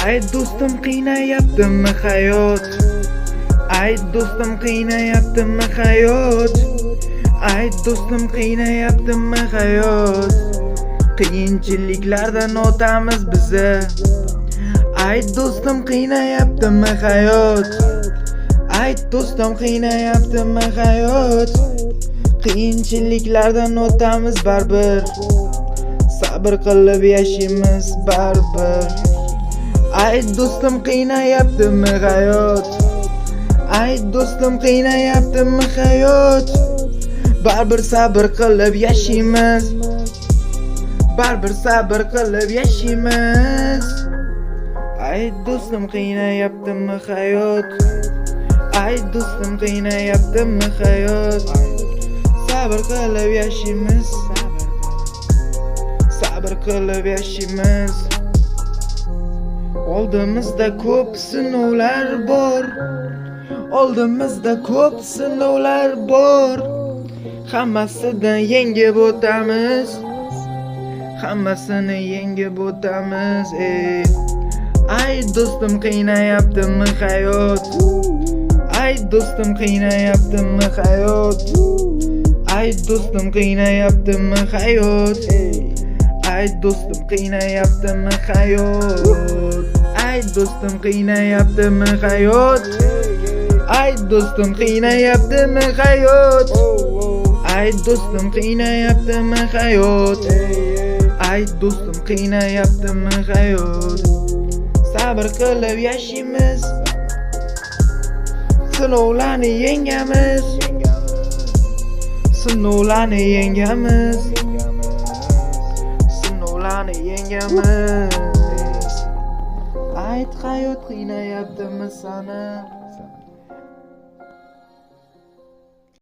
Ay do'stim qiynayaptimi hayot? Ay do'stim qiynayaptimi hayot? Ay do'stim qiynayaptimi hayot? Qiyinchiliklardan o'tamiz biza. Ay do'stim qiynayaptimi hayot? Ay do'stim qiynayaptimi hayot? Qiyinchiliklardan o'tamiz baribir. Sabr qilib yashaymiz baribir. Ay do'stim qiynayaptimi hayot? Ay do'stim qiynayaptimi hayot? Baribir sabr qilib yashaymiz. Baribir sabr qilib yashaymiz. Ay do'stim qiynayaptimi hayot? Ay do'stim qiynayaptimi hayot? Sabr qilib yashaymiz. Sabr qilib yashaymiz. Oldimizda ko'p sinovlar bor. Oldimizda ko'p sinovlar bor. Hammasidan yengib o'tamiz. Hammasini yengib o'tamiz. Ay do'stim qiynayaptimi hayot? Ay do'stim qiynayaptimi hayot? Ay do'stim qiynayaptimi hayot? Ay do'stim qiynayaptimi hayot? Ay do'stim qiynayaptimi hayot? Ay do'stim qiynayaptimi hayot? Ay do'stim qiynayaptimi hayot? Ay do'stim qiynayaptimi hayot? Sabr qilib yashaymiz. Sinovlarni yengamiz. Sinovlarni yengamiz. Sinovlarni yengamiz. Ayt hayot qiynayaptimi seni?